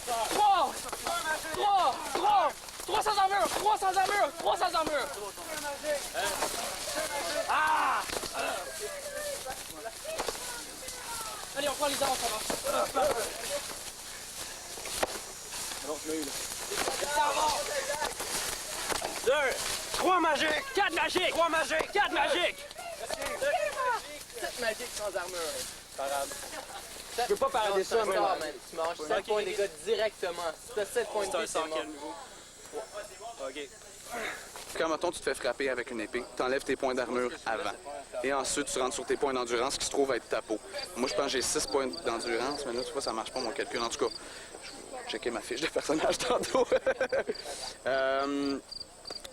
3! 3 sans armure! 3 sans armure! 3 sans armure! Ah! Allez, on prend les armes, ça va. Non, je l'ai eu là. 2, 3 magiques! 4 magiques! 3 magiques! 4 magiques! 7 magiques sans armure. Parade. Je peux pas parader ça, mais man. Tu manges 7 points de dégâts directement. Si t'as 7 points de dégâts, C'est un c'est sang quel mort. niveau? Ok. Quand, mettons, tu te fais frapper avec une épée, tu enlèves tes points d'armure avant. Et ensuite, tu rentres sur tes points d'endurance qui se trouvent être ta peau. Moi, je pense que j'ai 6 points d'endurance, mais là, tu vois, ça marche pas, mon calcul. En tout cas, je vais checker ma fiche de personnage tantôt.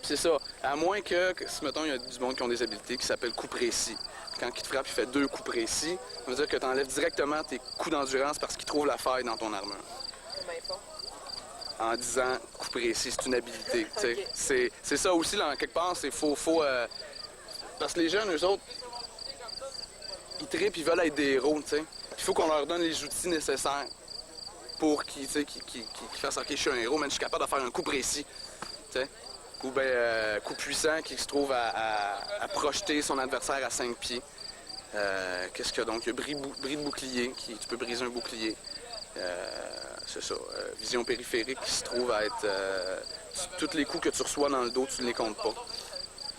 C'est ça. À moins que, si, mettons, il y a du monde qui ont des habiletés qui s'appellent coup précis. Quand il te frappe, il fait 2 coups précis. Ça veut dire que tu enlèves directement tes coups d'endurance parce qu'il trouve la faille dans ton armure. En disant coup précis, c'est une habilité. Okay. C'est ça aussi, là, en quelque part, c'est faut parce que les jeunes, eux autres, ils trippent, ils veulent être des héros, tu sais. Il faut qu'on leur donne les outils nécessaires pour qu'ils fassent « OK, je suis un héros, mais je suis capable de faire un coup précis. » Tu sais. Ou bien coup puissant qui se trouve à projeter son adversaire à 5 pieds. Qu'est-ce qu'il y a donc? Il y a bris de bouclier, tu peux briser un bouclier. C'est ça. Vision périphérique qui se trouve à être... tous les coups que tu reçois dans le dos, tu ne les comptes pas.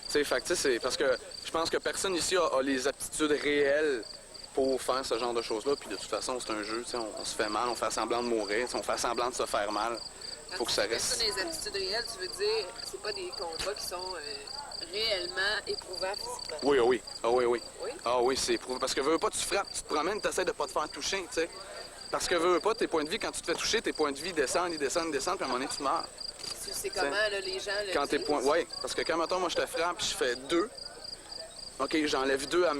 Tu sais, c'est parce que je pense que personne ici a les aptitudes réelles pour faire ce genre de choses-là. Puis de toute façon, c'est un jeu, on se fait mal, on fait semblant de mourir, on fait semblant de se faire mal. Faut que ça reste. Quand tu fais ça des aptitudes réelles, tu veux dire, c'est pas des combats qui sont réellement éprouvants physiquement. Oui, oui. Ah oui, oui. Oui? Ah oui, c'est éprouvant. Parce que veux pas, tu frappes, tu te promènes, tu essaies de pas te faire toucher, tu sais. Parce que veux pas, tes points de vie, quand tu te fais toucher, tes points de vie descendent, ils descendent, puis à un moment donné, tu meurs. Tu sais comment, là, les gens le quand tes disent. points. Oui, parce que quand, mettons, moi, je te frappe, puis je fais 2, OK, j'enlève 2 à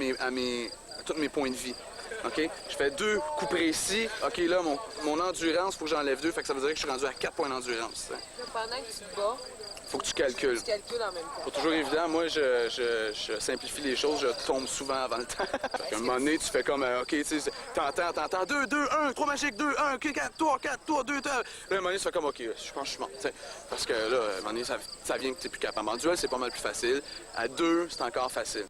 tous mes points de vie. OK? Je fais 2 coups précis. OK, là, mon endurance, il faut que j'enlève 2. Fait que ça veut dire que je suis rendu à 4 points d'endurance. Pendant que tu te bats, faut que tu calcules. tu calcules en même temps. Pas toujours évident. Moi, je simplifie les choses. Je tombe souvent avant le temps. Fait qu'à un moment donné, tu fais comme, OK, tu sais, t'entends 2, 2, 1, 3 magiques, 2, 1, OK, 4, 3, 2, 3. Là, à un moment donné, tu fais comme, OK, je pense que je suis mort. T'sais. Parce que là, à un moment donné, ça vient que tu n'es plus capable. En duel, c'est pas mal plus facile. À 2, c'est encore facile.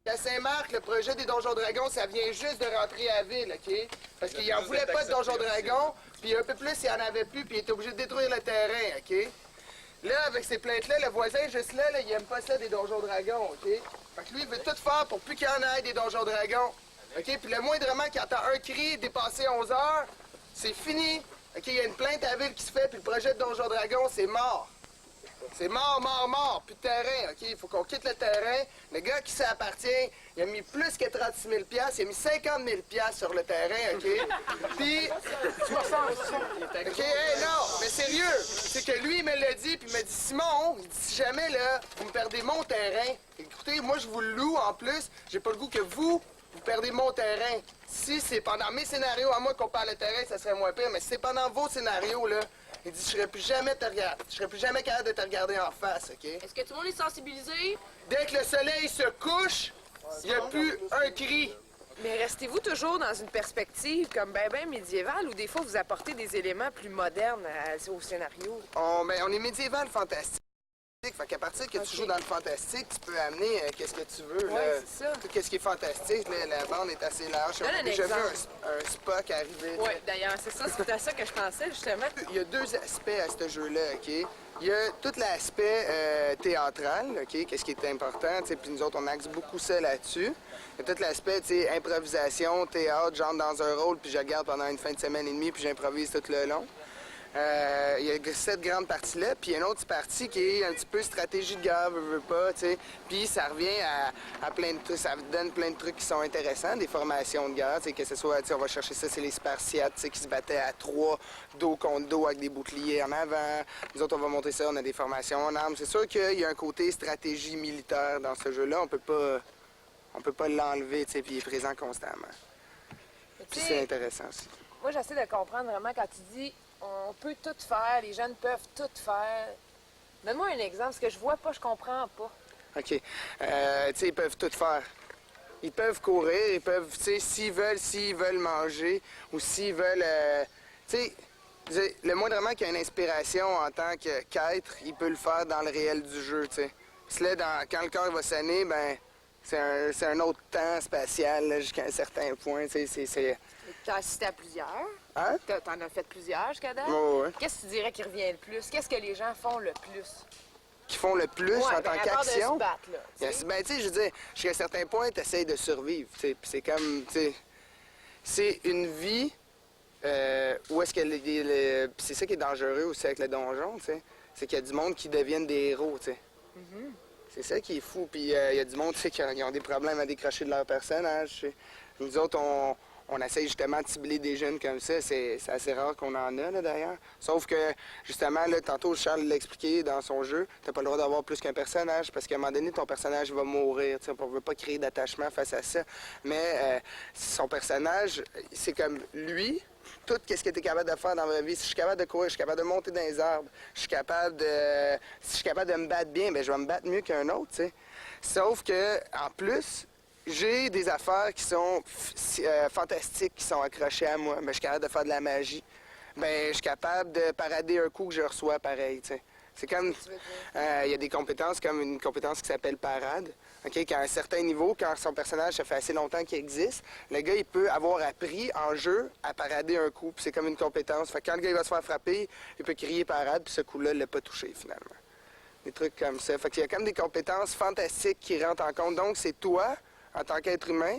À Saint-Marc, le projet des Donjons Dragons, ça vient juste de rentrer à la ville, OK? Parce qu'il n'en voulait pas de Donjons Dragons, puis un peu plus, il n'y en avait plus, puis il était obligé de détruire le terrain, OK? Là, avec ces plaintes-là, le voisin juste là, il aime pas ça des Donjons Dragons, OK? Fait que lui, il veut tout faire pour plus qu'il y en ait des Donjons Dragons, OK? Puis le moindrement qu'il entend un cri dépasser 11 heures, c'est fini, OK? Il y a une plainte à la ville qui se fait, puis le projet de Donjons Dragons, c'est mort. C'est mort, mort, mort, plus de terrain, OK? Il faut qu'on quitte le terrain. Le gars qui ça appartient, il a mis plus que 36 000 $, il a mis 50 000 $ sur le terrain, OK? Puis... OK, hey, non, mais sérieux, c'est que lui, il me l'a dit, puis il m'a dit, Simon, il dit, si jamais, là, vous me perdez mon terrain, écoutez, moi, je vous le loue, en plus, j'ai pas le goût que vous perdez mon terrain. Si c'est pendant mes scénarios, à moi qu'on perd le terrain, ça serait moins pire, mais si c'est pendant vos scénarios, là, il dit, je serais plus jamais capable de te regarder en face, OK? Est-ce que tout le monde est sensibilisé? Dès que le soleil se couche, il n'y a plus un cri. Mais restez-vous toujours dans une perspective comme ben médiévale ou des fois vous apportez des éléments plus modernes au scénario? On est médiéval fantastique. Fait qu'à partir que tu joues dans le fantastique, tu peux amener qu'est-ce que tu veux. Oui, c'est ça. Tout ce qui est fantastique, là, la bande est assez large. Donne un J'ai déjà vu exemple. un Spock arriver. Oui, d'ailleurs, c'est ça, c'est à ça que je pensais justement. Il y a 2 aspects à ce jeu-là, OK? Il y a tout l'aspect théâtral, OK? Qu'est-ce qui est important, tu sais, puis nous autres, on axe beaucoup ça là-dessus. Il y a tout l'aspect, tu sais, improvisation, théâtre, j'entre dans un rôle, puis je regarde pendant une fin de semaine et demie, puis j'improvise tout le long. Il y a cette grande partie-là, puis il y a une autre partie qui est un petit peu stratégie de guerre, veux pas, tu sais. Puis ça revient à plein de trucs, ça donne plein de trucs qui sont intéressants, des formations de guerre, tu sais, que ce soit, tu sais, on va chercher ça, c'est les Spartiates, tu sais, qui se battaient à 3, dos contre dos avec des boucliers en avant. Nous autres, on va monter ça, on a des formations en armes. C'est sûr qu'il y a un côté stratégie militaire dans ce jeu-là, on peut pas l'enlever, tu sais, puis il est présent constamment. Puis c'est intéressant aussi. Moi, j'essaie de comprendre vraiment quand tu dis on peut tout faire, les jeunes peuvent tout faire. Donne-moi un exemple, ce que je vois pas, je comprends pas. OK. Tu sais, ils peuvent tout faire. Ils peuvent courir, ils peuvent, tu sais, s'ils veulent manger ou s'ils veulent, tu sais, le moindrement qu'il y a une inspiration en tant qu'être, il peut le faire dans le réel du jeu, tu sais. Puis là, quand le corps va sonner, ben, c'est un autre temps spatial là, jusqu'à un certain point, tu sais, c'est... T'as assisté à plusieurs. Hein? T'en as fait plusieurs jusqu'à date. Ouais. Qu'est-ce que tu dirais qui revient le plus? Qu'est-ce que les gens font le plus? Qui font le plus en tant à part de qu'action. se battre, là. tu sais. Ben, tu sais, je veux dire, jusqu'à un certain point, tu essaies de survivre, tu sais. Puis c'est comme, tu sais, c'est une vie où est-ce que puis c'est ça qui est dangereux aussi avec le donjon, tu sais. C'est qu'il y a du monde qui deviennent des héros, tu sais. C'est ça qui est fou. Puis il y a du monde, tu sais, qui ont des problèmes à décrocher de leur personnage, tu sais. Nous autres, on essaie justement de cibler des jeunes comme ça. C'est assez rare qu'on en a, là, d'ailleurs. Sauf que, justement, là, tantôt, Charles l'a expliqué dans son jeu, t'as pas le droit d'avoir plus qu'un personnage, parce qu'à un moment donné, ton personnage va mourir. Tu sais, on veut pas créer d'attachement face à ça. Mais son personnage, c'est comme lui, tout ce que tu es capable de faire dans la vie. Si je suis capable de courir, je suis capable de monter dans les arbres, je suis capable de... Si je suis capable de me battre bien, bien, je vais me battre mieux qu'un autre, tu sais. Sauf que, en plus... J'ai des affaires qui sont fantastiques, qui sont accrochées à moi. Ben, je suis capable de faire de la magie. Ben, je suis capable de parader un coup que je reçois pareil, tu sais. C'est comme... Il y a des compétences comme une compétence qui s'appelle parade. OK? Qu'à un certain niveau, quand son personnage, ça fait assez longtemps qu'il existe, le gars, il peut avoir appris en jeu à parader un coup. Puis c'est comme une compétence. Fait que quand le gars il va se faire frapper, il peut crier parade, puis ce coup-là, il l'a pas touché, finalement. Des trucs comme ça. Fait qu'il y a comme des compétences fantastiques qui rentrent en compte. Donc, c'est toi, en tant qu'être humain,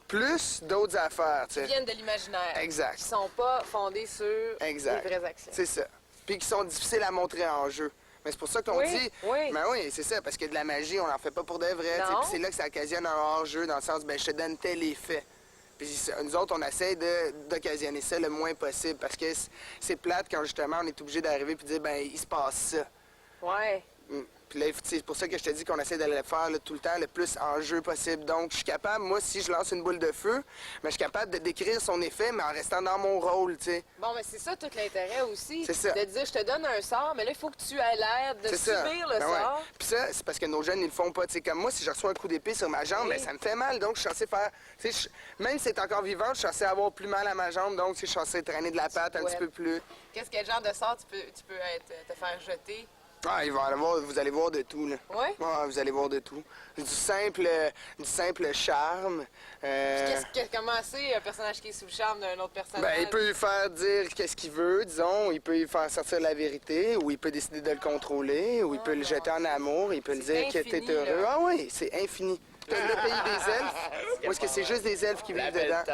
plus d'autres affaires, tu sais. Qui viennent de l'imaginaire. Exact. Qui sont pas fondés sur Exact. les vraies actions. C'est ça. Puis qui sont difficiles à montrer en jeu. Mais c'est pour ça qu'on dit... Oui. Ben oui, c'est ça, parce que de la magie, on n'en fait pas pour de vrai. Non. Puis c'est là que ça occasionne un hors-jeu, dans le sens, ben je te donne tel effet. Puis nous autres, on essaie d'occasionner ça le moins possible, parce que c'est plate quand justement on est obligé d'arriver et de dire, ben il se passe ça. Ouais. Puis là, c'est pour ça que je te dis qu'on essaie de le faire là, tout le temps le plus en jeu possible. Donc, je suis capable, moi, si je lance une boule de feu, mais je suis capable de décrire son effet, mais en restant dans mon rôle, tu sais. Bon, mais c'est ça tout l'intérêt aussi. C'est ça. De dire, je te donne un sort, mais là, il faut que tu aies l'air de C'est ça. subir le Ben ouais. sort. Puis ça, c'est parce que nos jeunes, ils le font pas. Tu sais, comme moi, si je reçois un coup d'épée sur ma jambe, ben, ça me fait mal. Donc, je suis censé faire... Tu sais, même si c'est encore vivant, je suis censé avoir plus mal à ma jambe. Donc, tu sais, je suis censé traîner de la patte un petit peu plus. Qu'est-ce quel genre de sort tu peux te faire jeter? Ah, vous allez voir de tout, là. Ouais? Ouais, vous allez voir de tout. Du simple charme. Comment c'est un personnage qui est sous le charme d'un autre personnage? Ben, il peut lui faire dire qu'est-ce qu'il veut, disons. Il peut lui faire sortir la vérité, ou il peut décider de le contrôler, ou il peut le jeter en amour, il peut lui dire que t'es infini, heureux. là. Ah oui, c'est infini. T'as le pays des elfes, où est-ce que c'est juste des elfes qui vivent dedans.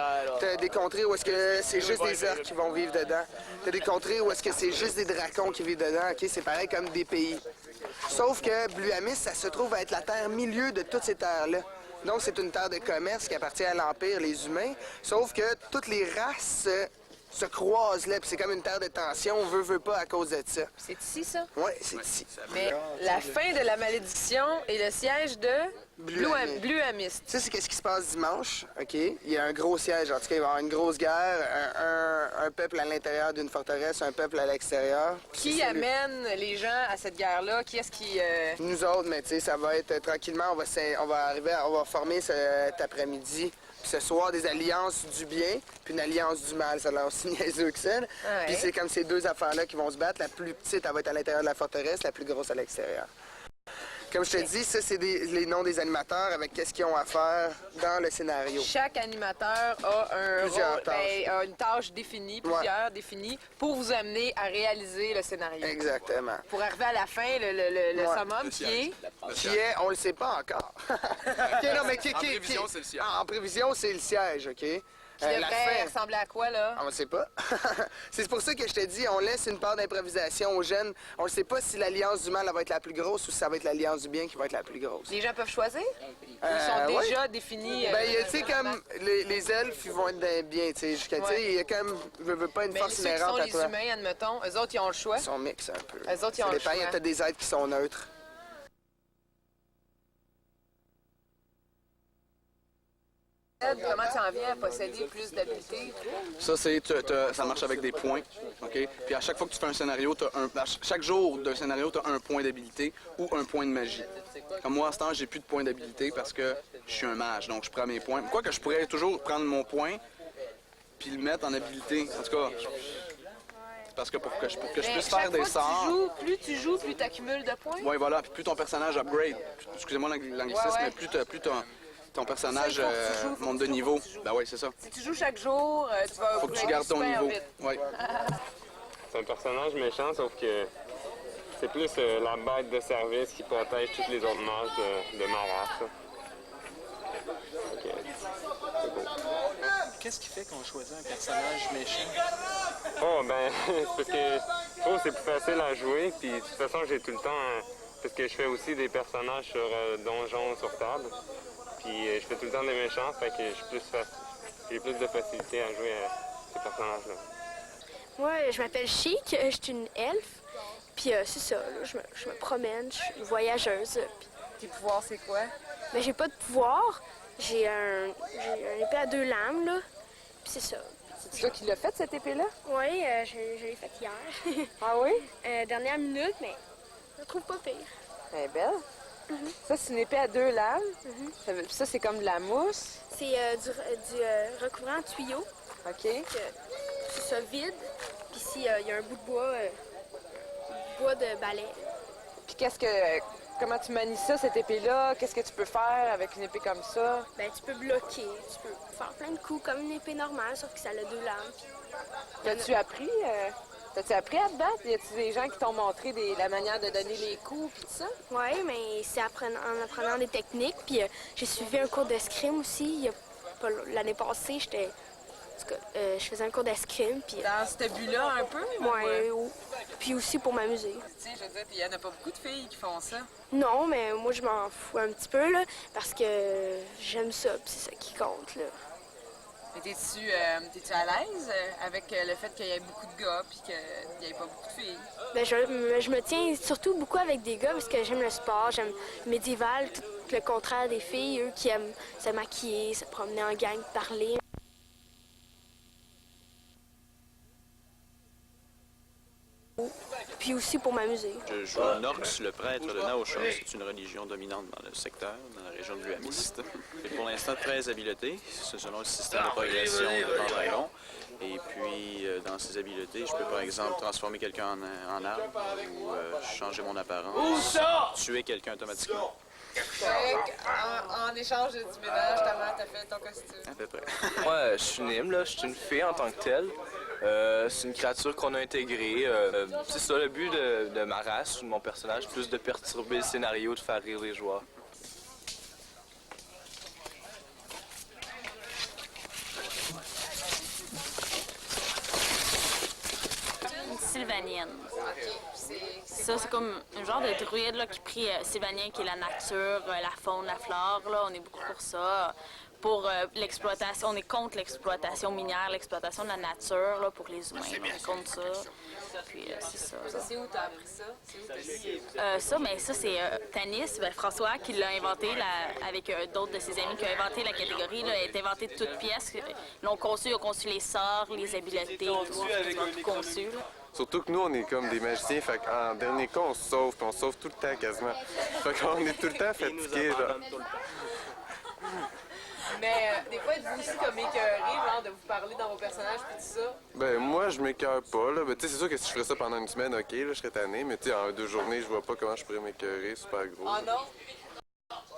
T'as des contrées où est-ce que c'est juste des orques qui vont vivre dedans. T'as des contrées où est-ce que c'est juste des dragons qui vivent dedans, OK? C'est pareil comme des pays. Sauf que Bluamis, ça se trouve à être la terre milieu de toutes ces terres-là. Donc, c'est une terre de commerce qui appartient à l'Empire, les humains. Sauf que toutes les races se croisent là, puis c'est comme une terre de tension, on veut pas à cause de ça. C'est ici, ça? Oui, c'est ici. Mais la fin de la malédiction est le siège de Bluamis. Ça, c'est qu'est-ce qui se passe dimanche, OK? Il y a un gros siège, en tout cas, il va y avoir une grosse guerre, un peuple à l'intérieur d'une forteresse, un peuple à l'extérieur. Qui amène les gens à cette guerre-là? Qui est-ce qui... Nous autres, mais tu sais, ça va être tranquillement, on va former cet après-midi. Puis ce soir, des alliances du bien, puis une alliance du mal. Ça a l'air aussi niaiseux que ça. Ouais. Puis c'est comme ces deux affaires-là qui vont se battre. La plus petite, elle va être à l'intérieur de la forteresse, la plus grosse à l'extérieur. Comme je te dis, ça, c'est les noms des animateurs avec qu'est-ce qu'ils ont à faire dans le scénario. Chaque animateur a Plusieurs tâches. a une tâche définie, plusieurs définies, pour vous amener à réaliser le scénario. Exactement. Pour arriver à la fin, le summum qui est... Qui est, on le sait pas encore. OK, non, mais En prévision, c'est le siège. En prévision, c'est le siège, OK? Qui devrait ressembler à quoi, là? On ne sait pas. C'est pour ça que je te dis, on laisse une part d'improvisation aux jeunes. On ne sait pas si l'alliance du mal elle va être la plus grosse ou si ça va être l'alliance du bien qui va être la plus grosse. Les gens peuvent choisir? Ils sont ouais. déjà définis? Ben, tu sais, comme les elfes, ils vont être dans le bien, tu sais. Tu sais, il y a comme, je veux pas une Mais force ceux qui inhérente sont à les toi. humains, admettons, eux autres, ils ont le choix. Ils sont mix un peu. Eux autres, ils Ça ont le dépend, il y a choix. peut-être des êtres qui sont neutres. Comment tu en viens à posséder plus d'habiletés? Ça, ça marche avec des points. OK? Puis à chaque fois que tu fais un scénario, chaque jour d'un scénario, tu as un point d'habilité ou un point de magie. Comme moi, à ce temps, j'ai plus de points d'habilité parce que je suis un mage, donc je prends mes points. Quoique je pourrais toujours prendre mon point puis le mettre en habilité. En tout cas, parce que pour que je puisse faire des sorts. Plus tu joues, plus tu accumules de points? Oui, voilà. Puis plus ton personnage upgrade. Excusez-moi l'anglicisme, mais plus ton personnage monte de niveau. Ben oui, c'est ça. Si tu joues chaque jour, tu vas Faut que tu gardes ton niveau. Ouais. C'est un personnage méchant, sauf que c'est plus la bête de service qui protège tous les autres mages de ma race. C'est beau. Qu'est-ce qui fait qu'on choisit un personnage méchant? Oh, ben, c'est parce que je trouve que c'est plus facile à jouer, puis de toute façon, j'ai tout le temps... parce que je fais aussi des personnages sur Donjons sur table, puis je fais tout le temps des méchants, fait que j'ai plus de facilité à jouer à ces personnages-là. Moi, je m'appelle Chic, je suis une elfe, puis c'est ça, là, je me promène, je suis une voyageuse. Tes pouvoirs, c'est quoi? Mais j'ai pas de pouvoir, j'ai un épée à 2 lames, là, puis c'est ça. C'est toi qui l'as fait, cette épée-là? Oui, je l'ai faite hier. Ah oui? Dernière minute, mais je la trouve pas pire. Elle est belle. Ça, c'est une épée à 2 lames. Ça, c'est comme de la mousse. C'est du recouvrant en tuyau. OK. C'est ça, vide. Puis ici, il y a un bout de bois de balai. Puis comment tu manies ça, cette épée-là? Qu'est-ce que tu peux faire avec une épée comme ça? Ben, tu peux bloquer, tu peux faire plein de coups comme une épée normale, sauf que ça a 2 lames. T'as-tu appris? T'as-tu appris à te battre? Y a-tu des gens qui t'ont montré la manière de donner les coups puis tout ça? Oui, mais c'est en apprenant des techniques. Puis j'ai suivi un cours d'escrime aussi. L'année passée, je faisais un cours d'escrime. Puis Dans ce but-là, un peu? puis aussi pour m'amuser. Tu sais, je veux dire, il y en a pas beaucoup de filles qui font ça. Non, mais moi, je m'en fous un petit peu, là, parce que j'aime ça, puis c'est ça qui compte, là. Mais t'es-tu à l'aise avec le fait qu'il y ait beaucoup de gars puis qu'il n'y ait pas beaucoup de filles? Ben, je me tiens surtout beaucoup avec des gars parce que j'aime le sport, j'aime le médiéval, tout le contraire des filles, eux qui aiment se maquiller, se promener en gang, parler. Puis aussi pour m'amuser. Je joue Norx, le prêtre de Naosha. C'est une religion dominante dans le secteur, dans la région de l'Uamist. J'ai pour l'instant 13 habiletés, selon le système de progression de Pendragon. Et puis, dans ces habiletés, je peux par exemple transformer quelqu'un en arbre ou changer mon apparence, tuer quelqu'un automatiquement. En échange du ménage, ta mère t'a fait ton costume. À peu près. Moi, je suis Nim, là. Je suis une fée en tant que telle. C'est une créature qu'on a intégrée. C'est ça le but de ma race ou de mon personnage, plus de perturber le scénario, de faire rire les joueurs. Une sylvanienne. Ça, c'est comme un genre de druide là, qui prie sylvanien, qui est la nature, la faune, la flore. Là. On est beaucoup pour ça. Pour l'exploitation, on est contre l'exploitation minière, l'exploitation de la nature là, pour les humains. On est contre ça. Puis c'est ça. Ça, c'est où t'as appris ça? C'est où t'as ça, mais ça, c'est Tanis, François, qui l'a inventé avec d'autres de ses amis qui ont inventé la catégorie. Là, elle a inventé de toutes pièces. Ils ont conçu les sorts, les habiletés, tout. Ils ont tout conçu. Là. Surtout que nous, on est comme des magiciens, fait qu'en dernier cas, on se sauve, puis on se sauve tout le temps quasiment. Fait qu'on est tout le temps fatigués, genre. Mais des fois, êtes-vous aussi comme écœuré, genre, de vous parler dans vos personnages puis tout ça? Ben, moi, je m'écœure pas, là. Ben, tu sais, c'est sûr que si je ferais ça pendant une semaine, OK, là, je serais tanné, mais tu sais, en 2 journées, je vois pas comment je pourrais m'écœurer super gros. Ah non?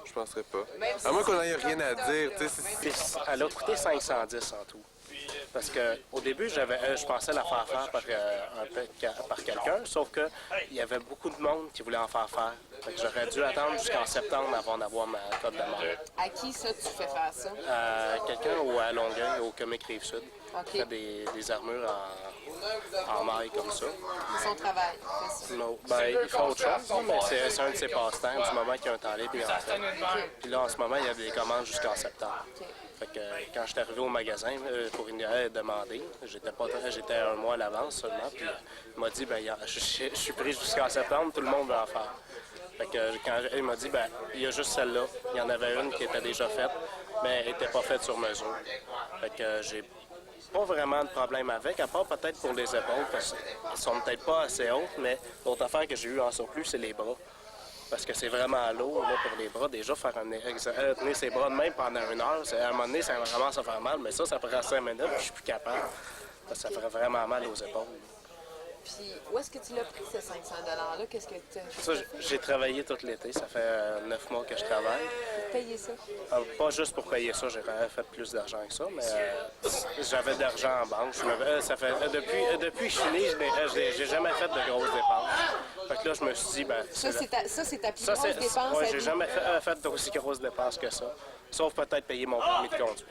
Je penserais pas. À moins qu'on n'ait rien à dire, tu sais. Elle a coûté 510 en tout. Parce qu'au début, je pensais la faire par quelqu'un, sauf qu'il y avait beaucoup de monde qui voulait en faire faire. Fait que j'aurais dû attendre jusqu'en septembre avant d'avoir ma cote de mort. À qui ça, tu fais faire ça? Quelqu'un à Longueuil, au Comic Rive-Sud. Okay. Il fait des armures en maille comme ça. C'est son travail. Non, ben, il fait autre chose, mais c'est un de ses passe-temps du moment qu'il y a un temps libre, il en fait. Puis là, en ce moment, il y a des commandes jusqu'en septembre. Fait que quand je suis arrivé au magasin pour une demander, j'étais 1 mois à l'avance seulement, puis il m'a dit, ben, je suis pris jusqu'en septembre, tout le monde va en faire. Fait que quand il m'a dit, ben, il y a juste celle-là, il y en avait une qui était déjà faite, mais elle n'était pas faite sur mesure. Fait que j'ai pas vraiment de problème avec, à part peut-être pour les épaules, parce qu'elles sont peut-être pas assez hautes, mais l'autre affaire que j'ai eu en surplus, c'est les bras. Parce que c'est vraiment lourd là, pour les bras. Déjà, faire tenir ses bras de même pendant 1 heure, à un moment donné, ça commence à faire mal, mais ça prend 5 minutes, puis je suis plus capable. Parce que ça ferait vraiment mal aux épaules. Puis, où est-ce que tu l'as pris, ce 500 $-là? Qu'est-ce que tu as fait? Ça, j'ai travaillé tout l'été. Ça fait 9 mois que je travaille. Pour payer ça? Pas juste pour payer ça, j'ai fait plus d'argent que ça, mais j'avais de l'argent en banque. Depuis que je suis né, j'ai jamais fait de grosses dépenses. Fait que là, je me suis dit, ben... Ça, c'est ta plus grosse dépense Oui, à j'ai vie? jamais fait d'aussi grosses dépenses que ça. Sauf peut-être payer mon permis de conduire.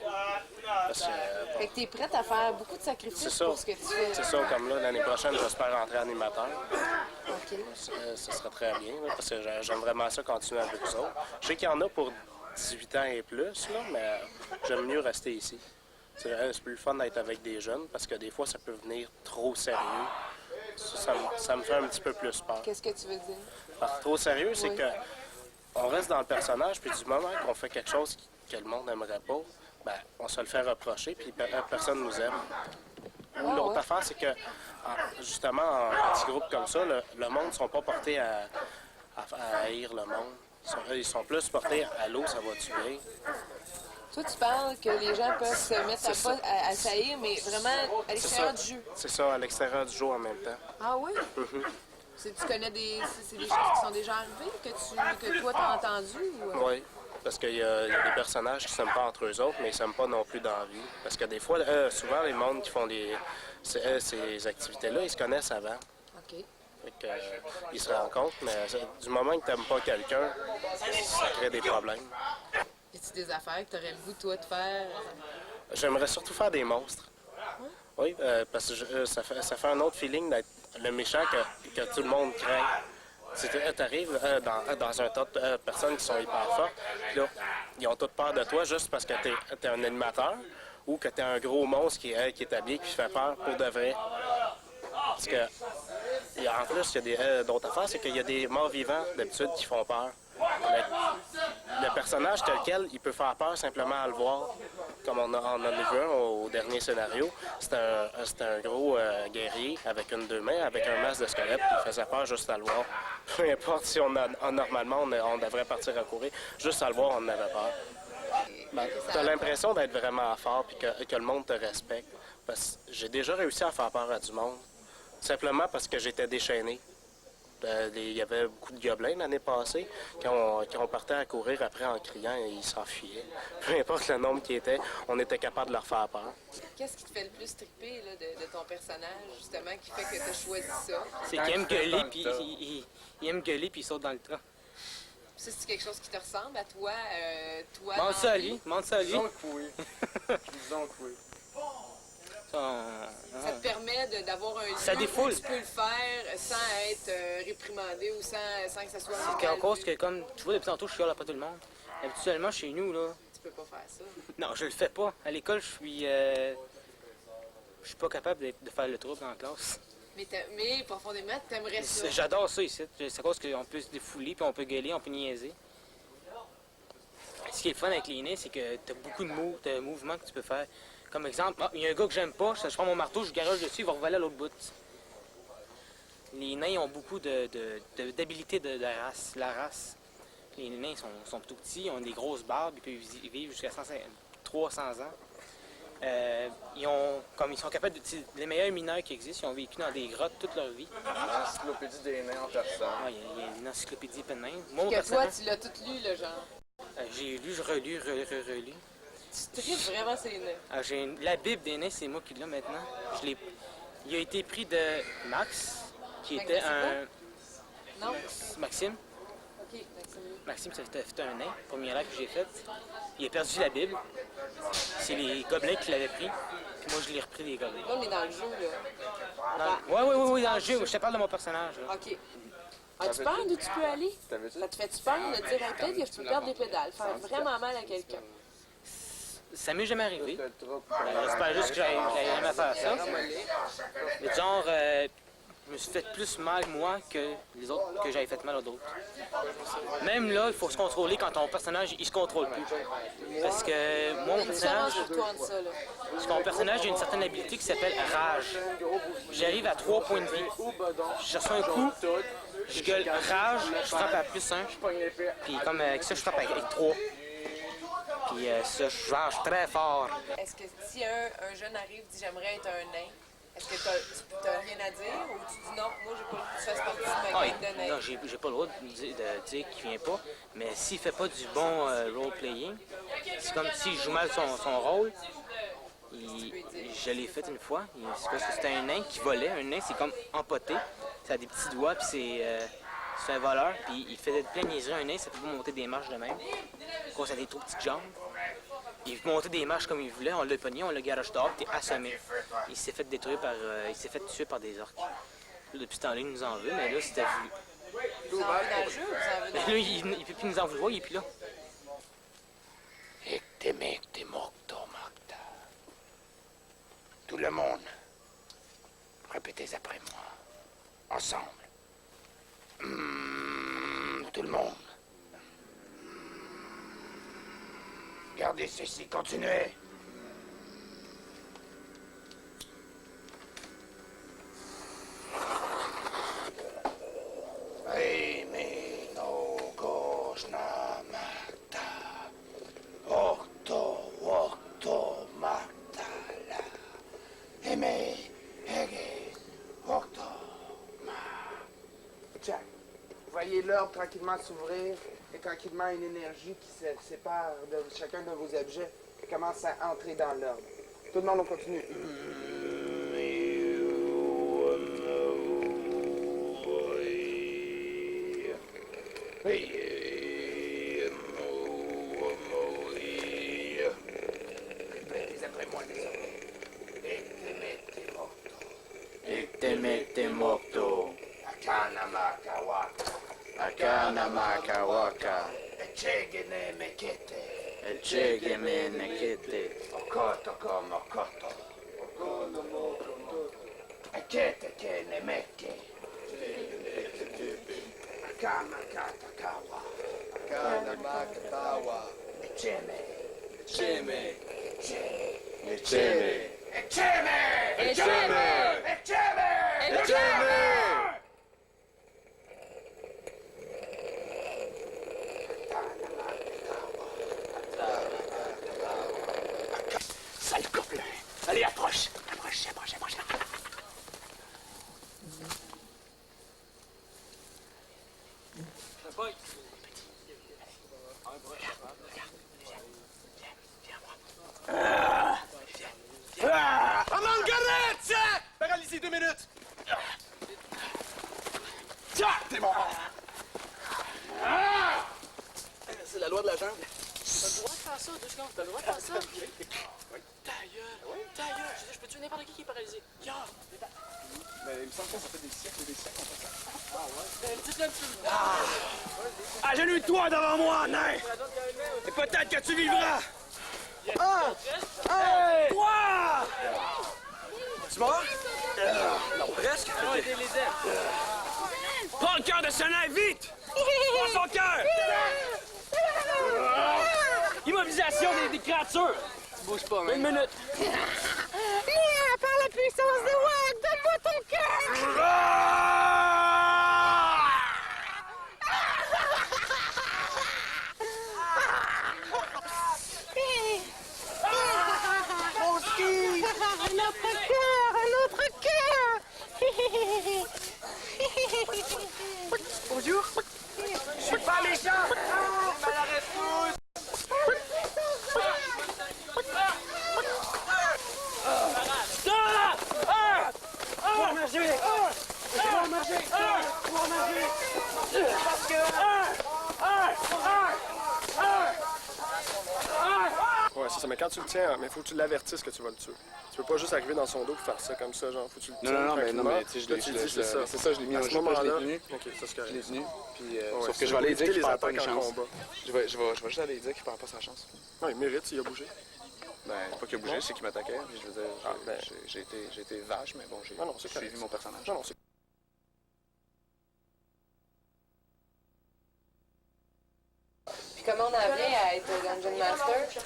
Parce que, Fait que t'es prête à faire beaucoup de sacrifices pour ce que tu fais. C'est ça, comme là, l'année prochaine, j'espère rentrer animateur. OK. Ce serait très bien, là, parce que j'aime vraiment ça continuer avec vous autres. Je sais qu'il y en a pour 18 ans et plus, là, mais j'aime mieux rester ici. C'est plus fun d'être avec des jeunes, parce que des fois, ça peut venir trop sérieux. Ça me fait un petit peu plus peur. Qu'est-ce que tu veux dire? Alors, trop sérieux, c'est que on reste dans le personnage, puis du moment qu'on fait quelque chose que le monde n'aimerait pas, ben, on se le fait reprocher, puis personne nous aime. L'autre affaire, c'est que, justement, en petits groupes comme ça, le monde ne sont pas portés à haïr le monde. Ils sont plus portés à l'eau, ça va tuer. Toi, tu parles que les gens peuvent se mettre à saillir, mais vraiment à l'extérieur du jeu. C'est ça, à l'extérieur du jeu en même temps. Ah oui? Tu connais c'est des choses qui sont déjà arrivées, que toi, t'as entendu? Ou... Oui. Parce qu'il y a des personnages qui ne s'aiment pas entre eux autres, mais ils ne s'aiment pas non plus dans la vie. Parce que des fois, souvent, les mondes qui font ces activités-là, ils se connaissent avant. OK. Fait que, ils se rencontrent, mais du moment que tu n'aimes pas quelqu'un, ça crée des problèmes. Y a-t-il des affaires que tu aurais le goût, toi, de faire? J'aimerais surtout faire des monstres. Oui, parce que ça fait un autre feeling d'être le méchant que tout le monde craint. Tu arrives dans un tas de personnes qui sont hyper fortes, puis là, ils ont toutes peur de toi juste parce que tu es un animateur ou que tu es un gros monstre qui est habillé et qui fait peur pour de vrai. Parce que, en plus, il y a d'autres affaires, c'est qu'il y a des morts vivants d'habitude qui font peur. Le personnage tel quel, il peut faire peur simplement à le voir. Comme on en a vu un au dernier scénario, c'était un gros guerrier avec une 2 mains, avec un masque de squelette, qui faisait peur juste à le voir. Peu importe si normalement on devrait partir à courir, juste à le voir, on en avait peur. Ben, tu as l'impression d'être vraiment fort et que le monde te respecte. Parce que j'ai déjà réussi à faire peur à du monde, simplement parce que j'étais déchaîné. Il y avait beaucoup de gobelins l'année passée. Quand on partait à courir après en criant, ils s'enfuyaient. Peu importe le nombre qui était, on était capable de leur faire peur. Qu'est-ce qui te fait le plus triper là, de ton personnage, justement, qui fait que tu as choisi ça? C'est qu'il aime gueuler, puis il aime gueuler, puis il saute dans le train. Ça, c'est quelque chose qui te ressemble à toi? Montre ça à lui, montre ça à lui. Disons que oui. Disons que oui. Ça te permet d'avoir un ça lieu défoule. où tu peux le faire sans être réprimandé ou sans que ça soit... C'est qu'en cause que, comme tu vois, depuis tantôt, je chiale après tout le monde. Habituellement, chez nous, là... Tu peux pas faire ça. Non, je le fais pas. À l'école, je suis pas capable de faire le trouble dans la classe. Mais profondément, t'aimerais ça. J'adore ça ici. C'est à cause qu'on peut se défouler, puis on peut gueuler, on peut niaiser. Ce qui est le fun avec les nains, c'est que t'as beaucoup de mouvements que tu peux faire. Comme exemple, il y a un gars que j'aime pas, je prends mon marteau, je garage dessus, il va revoler à l'autre bout. Les nains ont beaucoup d'habilité de la race. Les nains sont tout petits, ils ont des grosses barbes, ils peuvent vivre jusqu'à 300 ans. Ils sont capables les meilleurs mineurs qui existent, ils ont vécu dans des grottes toute leur vie. L'encyclopédie des nains en personne. Ouais, il y a une encyclopédie plein de nains. Que toi, tu l'as tout lu, le genre. J'ai lu, je relu. Tu tripes vraiment ces nains. La Bible des nains, c'est moi qui l'ai maintenant. Il a été pris de Max, qui était un... Non? Maxime. OK, Maxime. Maxime, c'était un nain, premier live que j'ai fait. Il a perdu la Bible. C'est les gobelins qui l'avaient pris. Puis moi, je l'ai repris des gobelins. Là, on est dans le jeu, là. Oui, dans le jeu. Je te parle de mon personnage. Là. OK. As-tu peur d'où tu peux aller? Ça te fait-tu peur de dire peut-être que tu peux perdre des pédales, faire vraiment mal à quelqu'un? Ça m'est jamais arrivé. J'espère juste que j'aille jamais faire ça. Mais genre, je me suis fait plus mal, moi, que les autres, que j'avais fait mal aux autres. Même là, il faut se contrôler quand ton personnage, il se contrôle plus. Parce que moi, mon personnage... Parce que mon personnage a une certaine habilité qui s'appelle rage. J'arrive à 3 points de vie. Je reçois un coup, je gueule rage, je frappe à +1. Puis comme avec ça, je frappe avec 3. Puis ça, je rage très fort. Est-ce que si un jeune arrive et dit j'aimerais être un nain, est-ce que t'as rien à dire ou tu dis non, moi j'ai pas le goût que tu fasses partie de ma gang de nains? Non, j'ai pas le droit de dire qu'il vient pas, mais s'il fait pas du bon role-playing, c'est comme s'il joue mal son rôle. Je l'ai fait une fois, c'est parce que c'était un nain qui volait. Un nain, c'est comme empoté, ça a des petits doigts, puis c'est un voleur, puis il faisait plein de niaiseries. Un nain, ça peut pas monter des marches de même, à cause ça a des trop petites jambes. Il montait des marches comme il voulait, on l'a pogné, on l'a garage dehors, t'es assommé. Il s'est fait détruire il s'est fait tuer par des orques. Là, depuis ce temps-là, il nous en veut, mais là, c'était voulu. Vous en venez dans le jeu ou vous en venez dans Là, il peut plus nous en vouloir, il est plus là. Tout le monde, répétez après moi, ensemble. Tout le monde. Gardez ceci, continuez. Jack, vous voyez l'ordre tranquillement s'ouvrir et tranquillement une énergie qui se sépare de chacun de vos objets et commence à entrer dans l'ordre. Tout le monde, on continue. Après moi, les autres. Ektemete morto. Akana makawaka. Echegene mekete. Echegeme nekete. Okoto como koto. Ekete kene meke. Akama katakawa. Akana makatawa. Echeme. Echeme. Echeme. Echeme. Echeme. Echeme. Echeme. Sale couple. Allez, approche. Approche. Amangarezza! Paralysie 2 minutes. Tiens, t'es mort! C'est la loi de la jungle. T'as le droit de faire ça, 2 secondes, t'as le droit de faire ça. Ta gueule, je peux tuer n'importe qui est paralysé. Mais il me semble que ça fait des siècles et des siècles qu'on fait ça. Ah ouais? Dites-le un petit peu. Agenouille-toi devant moi, nain! Et peut-être que tu vivras! Toi! Tu mort? Non, presque. Prends le cœur de ce nain, vite! Prends son cœur! Immobilisation des créatures! Bouge pas, Une minute! Par la puissance de Wack, donne-moi ton cœur! Mon ski! Un autre cœur! Bonjour! Je suis pas méchant! Malarette pousse! Ouais, c'est ça, mais quand tu le tiens, mais faut que tu l'avertisses que tu vas le tuer. Tu peux pas juste arriver dans son dos et faire ça comme ça, genre, faut que tu le tiennes Non, mais tranquillement. tu sais, je l'ai c'est ça. c'est ça, je l'ai mis À en ce jeu, je l'ai moment-là, tenu. ok, ça c'est Je correct. l'ai tenu, puis Ouais, sauf que je vais faut aller dire éviter qu'il les perd pas une attaques en chance. combat. Je vais juste aller dire qu'il perd pas sa chance. Non, il mérite s'il a bougé. Ben, pas qu'il a bougé, c'est qu'il m'attaquait, puis je veux dire, ben. j'ai été vache, mais bon, j'ai Non, c'est suivi correct. mon personnage. Non, c'est comment on en vient à être Dungeon Master?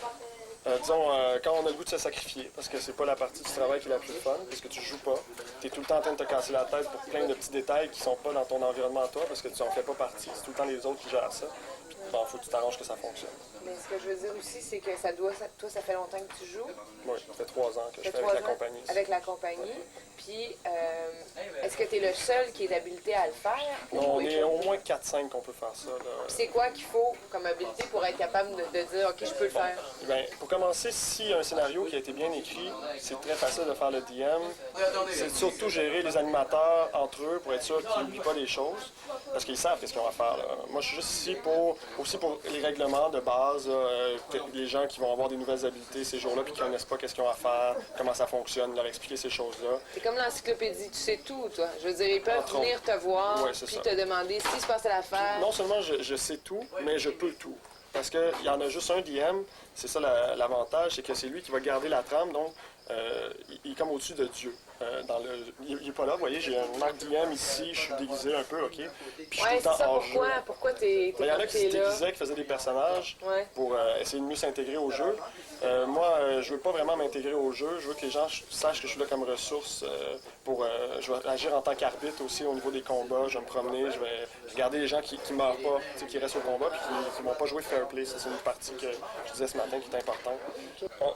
Disons, quand on a le goût de se sacrifier, parce que c'est pas la partie du travail qui est la plus fun, parce que tu joues pas. Tu es tout le temps en train de te casser la tête pour plein de petits détails qui sont pas dans ton environnement à toi, parce que tu en fais pas partie. C'est tout le temps les autres qui gèrent ça. Puis, bon, faut que tu t'arranges que ça fonctionne. Mais ce que je veux dire aussi, c'est que ça doit... Toi, ça fait longtemps que tu joues? Oui, ça fait 3 ans que je fais avec la compagnie. Avec la compagnie. Puis, est-ce que tu es le seul qui est habilité à le faire? Non, on est au moins 4-5 qu'on peut faire ça. C'est quoi qu'il faut comme habilité pour être capable de dire « OK, je peux le faire ». Bien, pour commencer, s'il y a un scénario qui a été bien écrit, c'est très facile de faire le DM. C'est surtout gérer les animateurs entre eux pour être sûr qu'ils n'oublient pas les choses, parce qu'ils savent ce qu'ils ont à faire. Là. Moi, je suis juste ici aussi pour les règlements de base, les gens qui vont avoir des nouvelles habiletés ces jours-là puis qui ne connaissent pas ce qu'ils ont à faire, comment ça fonctionne, leur expliquer ces choses-là. C'est comme l'encyclopédie, tu sais tout, toi. Je veux dire, ils peuvent venir te voir puis te demander si se passe à l'affaire. Non seulement je sais tout, mais je peux tout. Parce qu'il y en a juste un DM, c'est ça l'avantage, c'est que c'est lui qui va garder la trame, donc il est comme au-dessus de Dieu. Il n'est pas là, vous voyez, j'ai un marque DM ici, je suis déguisé un peu, OK? Puis je suis tout le temps hors jeu. Pourquoi t'es Il y en a qui se déguisaient, qui faisaient des personnages pour essayer de mieux s'intégrer au jeu. Moi, je veux pas vraiment m'intégrer au jeu. Je veux que les gens sachent que je suis là comme ressource je vais agir en tant qu'arbitre aussi au niveau des combats. Je vais me promener, je vais regarder les gens qui ne meurent pas, qui restent au combat puis qui ne vont pas jouer fair play. Ça, c'est une partie que je disais ce matin qui est importante.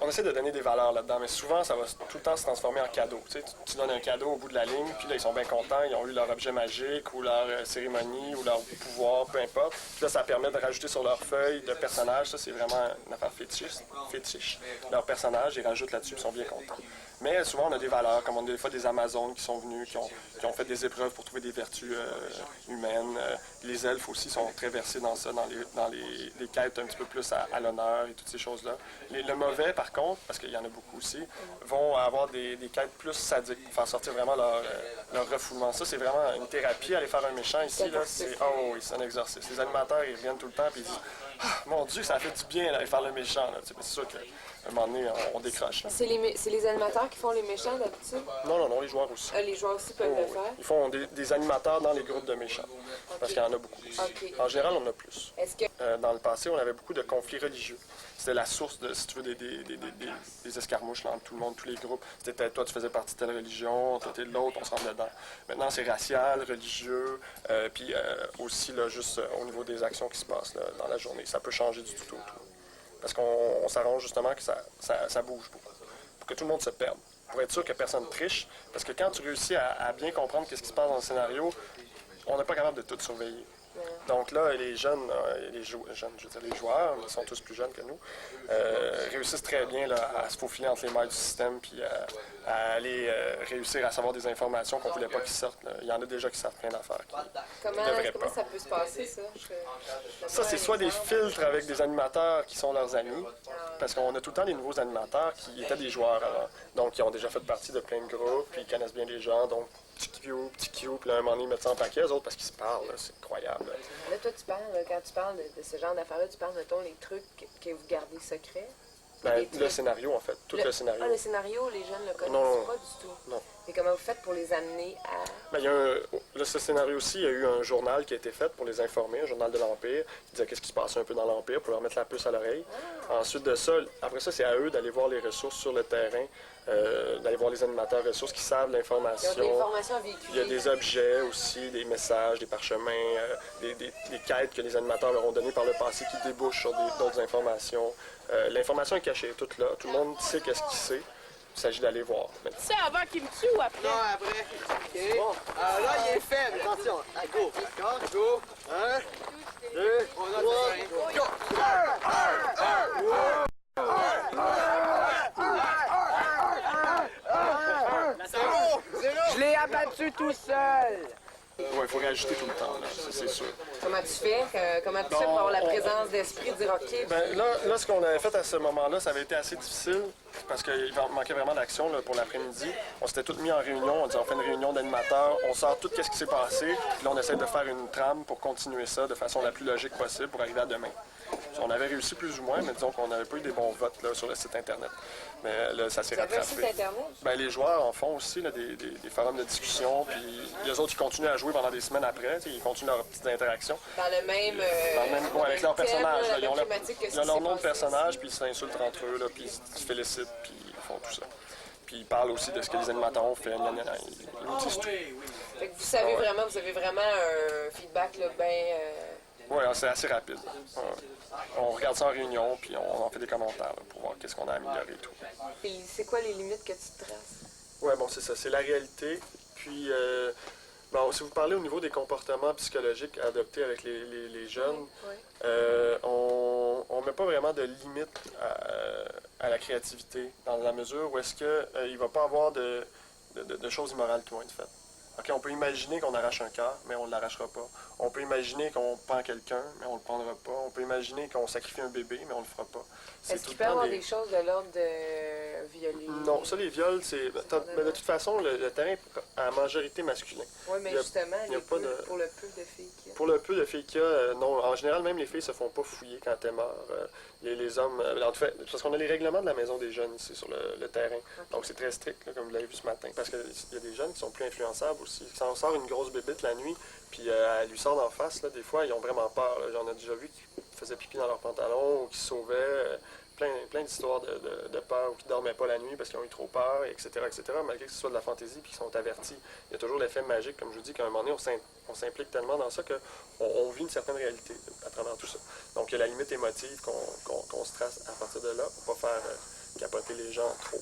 On essaie de donner des valeurs là-dedans, mais souvent, ça va tout le temps se transformer en cadeau. Tu donnes un cadeau au bout de la ligne, puis là, ils sont bien contents. Ils ont eu leur objet magique ou leur cérémonie ou leur pouvoir, peu importe. Puis là, ça permet de rajouter sur leur feuille de personnage. Ça, c'est vraiment une affaire fétiche. Leur personnage, ils rajoutent là-dessus, ils sont bien contents. Mais souvent, on a des valeurs, comme on a des fois des Amazones qui sont venus, qui ont fait des épreuves pour trouver des vertus humaines. Les elfes aussi sont très versés dans ça, dans les quêtes un petit peu plus à l'honneur et toutes ces choses-là. Le mauvais, par contre, parce qu'il y en a beaucoup aussi, vont avoir des quêtes plus sadiques pour faire sortir vraiment leur refoulement. Ça, c'est vraiment une thérapie, aller faire un méchant ici. Là, c'est un exorcisme. Les animateurs, ils reviennent tout le temps et ils disent « Mon Dieu, ça fait du bien d'aller faire le méchant. » C'est sûr qu'à un moment donné, on décroche. C'est les animateurs qui font les méchants d'habitude? Non, les joueurs aussi. Les joueurs aussi peuvent le faire? Ils font des animateurs dans les groupes de méchants, parce qu'il y en a beaucoup aussi. En général, on en a plus. Dans le passé, on avait beaucoup de conflits religieux. C'était la source, si tu veux, des escarmouches entre tout le monde, tous les groupes. C'était toi, tu faisais partie de telle religion, toi, t'es de l'autre, on se rentre dedans. Maintenant, c'est racial, religieux, puis aussi là, juste au niveau des actions qui se passent là, dans la journée. Ça peut changer du tout au tout. Parce qu'on s'arrange justement que ça bouge beaucoup, pour que tout le monde se perde. Pour être sûr que personne triche, parce que quand tu réussis à bien comprendre ce qui se passe dans le scénario, on n'est pas capable de tout surveiller. Donc là, les jeunes, les joueurs, ils sont tous plus jeunes que nous, réussissent très bien là, à se faufiler entre les mailles du système puis à aller réussir à savoir des informations qu'on ne voulait pas qu'ils sortent. Là. Il y en a déjà qui savent plein d'affaires. Comment ça peut se passer, ça? Ça, c'est soit des filtres avec des animateurs qui sont leurs amis, parce qu'on a tout le temps des nouveaux animateurs qui étaient des joueurs avant, donc qui ont déjà fait partie de plein de groupes, puis ils connaissent bien les gens, donc petit Q, puis là, un moment donné, ils mettent ça en paquet, eux autres, parce qu'ils se parlent, là, c'est incroyable. Là, toi, quand tu parles de ce genre d'affaires-là, tu parles, mettons, les trucs que vous gardez secrets? Ben, le scénario, en fait, le scénario. Ah, le scénario, les jeunes le connaissent pas du tout? Non. Et comment vous faites pour les amener à... Ben, ce scénario-ci, il y a eu un journal qui a été fait pour les informer, un journal de l'Empire, qui disait qu'est-ce qui se passait un peu dans l'Empire, pour leur mettre la puce à l'oreille. Ensuite de ça, après ça, c'est à eux d'aller voir les ressources sur le terrain, d'aller voir les animateurs ressources qui savent l'information. Il y a des informations à véhiculer. Il y a des objets aussi, des messages, des parchemins, des quêtes que les animateurs leur ont données par le passé qui débouchent sur d'autres informations. L'information est cachée, est toute là. Tout le monde sait qu'est-ce qu'il sait. Il s'agit d'aller voir. C'est avant qu'il me tue ou après? Non, après. OK. Alors là, il est faible. Attention. À go. D'accord, go. 1, 2, 3, go. C'est bon. Je l'ai abattu tout seul. Oui, il faut réajuster tout le temps, c'est sûr. Comment tu fais? Comment tu fais pour avoir la présence d'esprit de dire OK? Ben, là, ce qu'on avait fait à ce moment-là, ça avait été assez difficile parce qu'il manquait vraiment d'action pour l'après-midi. On s'était tous mis en réunion, on dit on fait une réunion d'animateurs, on sort tout ce qui s'est passé, puis là on essaie de faire une trame pour continuer ça de façon la plus logique possible pour arriver à demain. On avait réussi plus ou moins, mais disons qu'on n'avait pas eu des bons votes là, sur le site Internet. Mais là, ça s'est rattrapé. Vous avez un site Internet? Ben, les joueurs en font aussi, là, des forums de discussion, puis les autres, ils continuent à jouer pendant des semaines après, ils continuent leurs petites interactions. conversation. Dans le même... ouais, avec leur personnage. Thème, Ils ont leur thématique que nom de passé personnage, puis ils s'insultent entre eux, là, puis ils se félicitent, puis ils font tout ça. Puis ils parlent aussi de ce que les animateurs ont fait. Ils disent tout. Fait que vous avez vraiment un feedback là, bien... Oui, c'est assez rapide. On regarde ça en réunion, puis on en fait des commentaires là, pour voir qu'est-ce qu'on a amélioré et tout. Et c'est quoi les limites que tu te traces? Oui, bon, c'est ça. C'est la réalité. Puis, bon, si vous parlez au niveau des comportements psychologiques adoptés avec les jeunes, on ne met pas vraiment de limite à la créativité, dans la mesure où est-ce qu'il ne va pas avoir de choses immorales qui vont être faites. OK, on peut imaginer qu'on arrache un cœur, mais on ne l'arrachera pas. On peut imaginer qu'on pend quelqu'un, mais on ne le pendra pas. On peut imaginer qu'on sacrifie un bébé, mais on ne le fera pas. Est-ce qu'il peut y avoir des choses de l'ordre de violer? Non, ça, les viols, c'est... Mais de toute façon, le terrain est à majorité masculin. Oui, mais justement, pour le peu de filles qu'il y a. Pour le peu de filles qu'il y a, non. En général, même les filles se font pas fouiller quand elles meurent. Les hommes... En fait, parce qu'on a les règlements de la maison des jeunes ici sur le terrain. Okay. Donc, c'est très strict, là, comme vous l'avez vu ce matin. Parce qu'il y a des jeunes qui sont plus influençables aussi. Si on sort une grosse bébite la nuit, puis elle lui sort d'en face, là, des fois, ils ont vraiment peur. J'en ai déjà vu qui faisaient pipi dans leurs pantalons ou qui se sauvaient. Plein d'histoires de peur ou qui ne dormaient pas la nuit parce qu'ils ont eu trop peur, etc., malgré que ce soit de la fantaisie et qu'ils sont avertis. Il y a toujours l'effet magique, comme je vous dis, qu'à un moment donné, on s'implique tellement dans ça qu'on vit une certaine réalité à travers tout ça. Donc, il y a la limite émotive qu'on se trace à partir de là pour ne pas faire capoter les gens trop.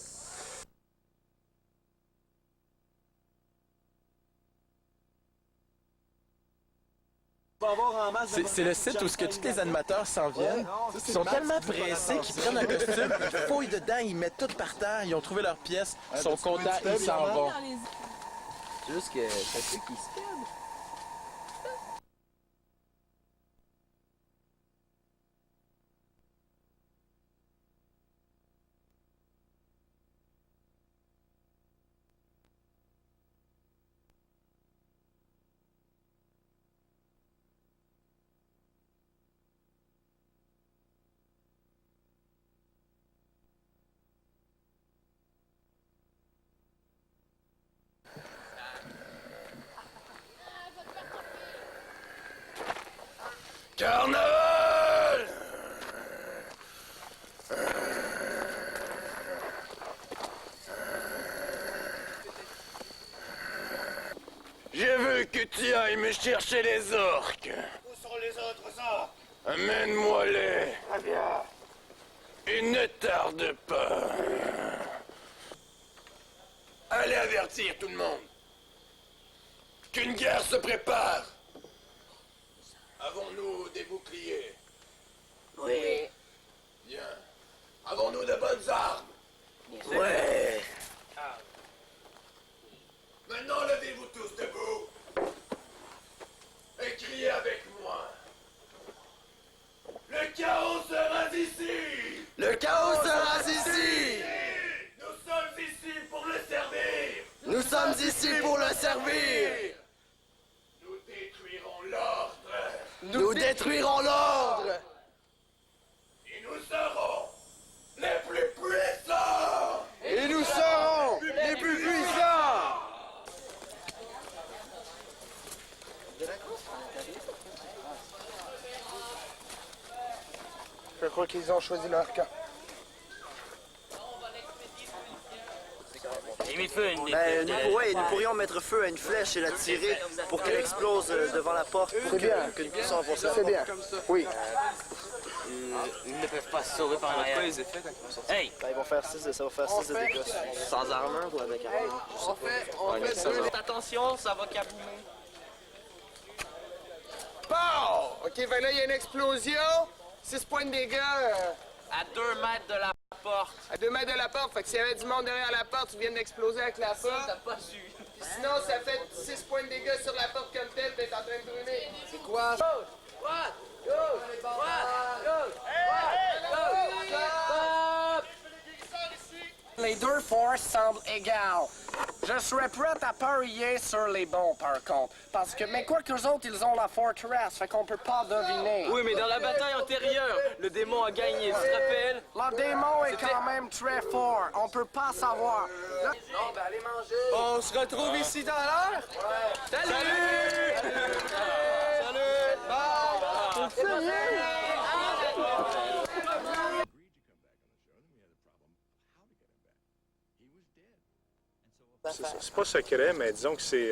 C'est le site où ce que tous les animateurs s'en viennent. Ils sont tellement pressés qu'ils prennent un costume, ils fouillent dedans, ils mettent tout par terre, ils ont trouvé leur pièce, ils sont contents, ils s'en vont. C'est juste que ça fait qu'ils se perdent. Carnaval! Je veux que tu ailles me chercher les orques. Où sont les autres orques? Amène-moi-les. Très bien. Et ne tarde pas. Allez avertir tout le monde qu'une guerre se prépare. Avons-nous des boucliers? Oui. Bien. Avons-nous de bonnes armes? Ouais. Maintenant, levez-vous tous debout. Et criez avec moi. Le chaos sera ici! Le chaos sera ici! Nous sommes ici pour le servir! Nous sommes ici pour le servir! Nous détruirons l'ordre! Nous détruirons l'ordre! Et nous serons les plus puissants! Et nous serons les plus puissants! Je crois qu'ils ont choisi leur camp. Nous pourrions mettre feu à une flèche et la tirer pour qu'elle explose devant la porte pour que nous puissions avoir ça. C'est bien. Oui. Ils ne peuvent pas se sauver par l'arrière. Pas les effets quand ils vont sortir. Hey! Ça va faire 6 de dégâts. Sans armure ou avec armure? On fait deux. Attention, ça va caboumer. Bon! OK, ben là, il y a une explosion. 6 points de dégâts. À 2 mètres de la porte. À 2 mètres de la porte. Fait que s'il y avait du monde derrière la porte, ils viennent d'exploser avec la porte. T'as pas su. Puis sinon, ça fait 6 points de dégâts sur la porte comme telle, puis elle est en train de brûler. C'est quoi? Les deux forces semblent égales. Je serais prêt à parier sur les bons, par contre. Parce que, mais quoi qu'eux autres, ils ont la forteresse, fait qu'on peut pas deviner. Oui, mais dans la bataille antérieure, le démon a gagné, tu te rappelles? Le démon est quand même très fort. On peut pas savoir. Non, ben allez manger. On se retrouve ici dans l'heure? Ouais. Salut! Salut! Bye! C'est pas secret, mais disons que c'est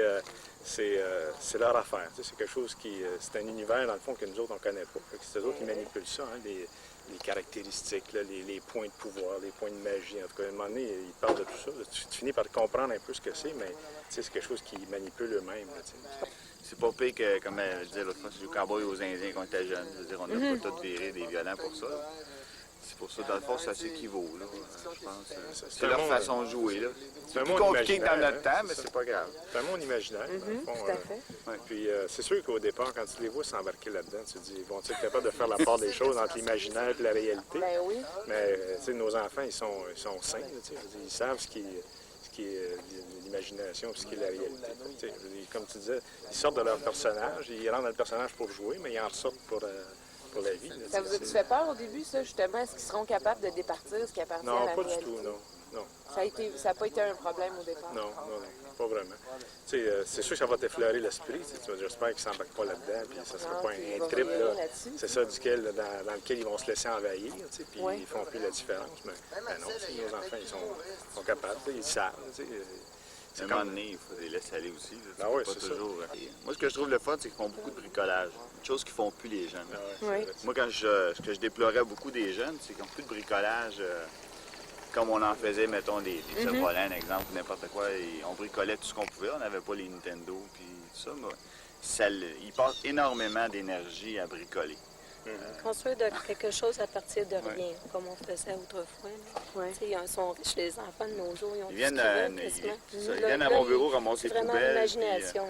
leur affaire. C'est quelque chose qui... c'est un univers, dans le fond, que nous autres, on connaît pas. C'est eux autres qui manipulent ça, hein, les caractéristiques, là, les points de pouvoir, les points de magie. En tout cas, à un moment donné, ils parlent de tout ça. Tu finis par comprendre un peu ce que c'est, mais c'est quelque chose qu'ils manipulent eux-mêmes. C'est pas pire que, comme je disais l'autre fois, c'est du cowboy aux Indiens quand on était jeunes. Je veux dire, on n'a pas tous viré des violents pour ça. C'est pour ça, dans le fond, ça s'équivaut, là. Je pense. C'est leur façon de jouer, là. C'est plus compliqué que dans notre temps, mais c'est pas grave. C'est un monde imaginaire, dans le fond. Tout à fait. Puis c'est sûr qu'au départ, quand tu les vois s'embarquer là-dedans, tu te dis, vont-ils être capables de faire la part des choses entre l'imaginaire et la réalité? Ben oui. Mais, tu sais, nos enfants, ils sont sains, tu sais. Ils savent ce qui est l'imagination et ce qui est la réalité. Tu sais, comme tu disais, ils sortent de leur personnage, ils rentrent dans le personnage pour jouer, mais ils en ressortent pour la vie. Là, ça vous a-tu fait peur au début, ça, justement? Est-ce qu'ils seront capables de départir ce qui appartient à la réalité? Non, pas du tout, non. Ça n'a pas été un problème au départ? Non, pas vraiment. Tu sais, c'est sûr que ça va t'effleurer l'esprit. Tu vas dire, j'espère qu'ils ne s'embarquent pas là-dedans, puis ça ne sera pas un trip. C'est ça dans lequel ils vont se laisser envahir, tu sais, puis ils ne font plus la différence. Mais non, nos enfants, ils sont capables, ils savent. À un moment donné, il faut les laisser aller aussi. Ah oui, pas c'est toujours. Moi, ce que je trouve le fun, c'est qu'ils font beaucoup de bricolage. Une chose qu'ils font plus les jeunes. Oui. Moi, ce que je déplorais beaucoup des jeunes, c'est qu'ils n'ont plus de bricolage comme on en faisait, mettons, des cerfs-volants, exemple, ou n'importe quoi. Et on bricolait tout ce qu'on pouvait. On n'avait pas les Nintendo, puis tout ça. Ils passent énormément d'énergie à bricoler. Construire quelque chose à partir de rien, comme on faisait autrefois. Ils sont riches, les enfants de nos jours. Ils viennent à mon bureau ramasser les poubelles. L'imagination.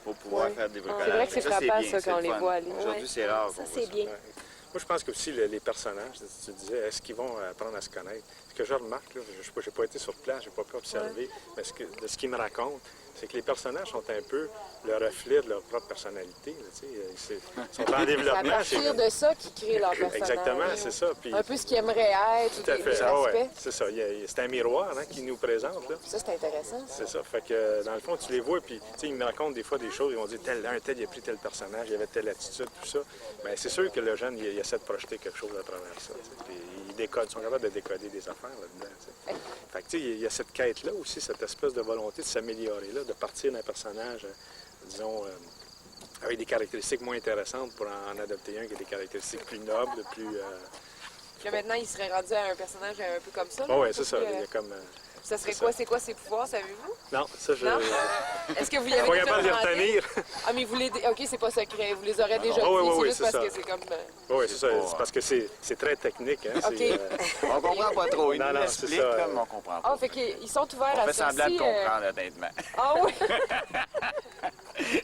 Pour pouvoir faire des bricolages. C'est vrai que c'est frappant, ça, quand on les voit aller. Aujourd'hui, c'est rare. Ça, c'est bien. Moi, je pense que aussi les personnages, tu disais, est-ce qu'ils vont apprendre à se connaître? Ce que je remarque, là, je n'ai pas été sur place, je n'ai pas pu observer, mais de ce qu'ils me racontent, c'est que les personnages sont un peu le reflet de leur propre personnalité. Là, ils sont en développement. C'est à partir de ça qu'ils créent leur personnage. Exactement, c'est ça. Puis, un peu ce qu'ils aimeraient être. Tout à fait. Ouais, c'est ça. C'est un miroir qui nous présente. Là. Ça, c'est intéressant. C'est ça. Fait que, dans le fond, tu les vois, puis ils me racontent des fois des choses. Ils vont dire, tel, il a pris tel personnage, il avait telle attitude, tout ça. Mais c'est sûr que le jeune, il essaie de projeter quelque chose à travers ça. Puis ils sont capables de décoder des affaires là-dedans. Fait que, il y a cette quête-là aussi, cette espèce de volonté de s'améliorer, là, de partir d'un personnage, disons, avec des caractéristiques moins intéressantes pour en adopter un qui a des caractéristiques plus nobles, plus... Là, maintenant, il serait rendu à un personnage un peu comme ça. Oui, c'est ça. Il y a comme... Ça serait quoi? C'est quoi ses pouvoirs, savez-vous? Non, ça, je... Non? Est-ce que vous y avez pas déjà capable de les demandé? retenir. Ah, mais vous les... OK, c'est pas secret. Vous les aurez déjà dit. Oui, c'est juste parce ça. que c'est comme... Oui, c'est ça. C'est parce que c'est très technique. Hein? OK. On comprend pas trop. Ils nous c'est expliquent, ça. mais on comprend pas. Ah, fait qu'ils sont ouverts à ça. On fait semblant de comprendre, honnêtement. Ah oui?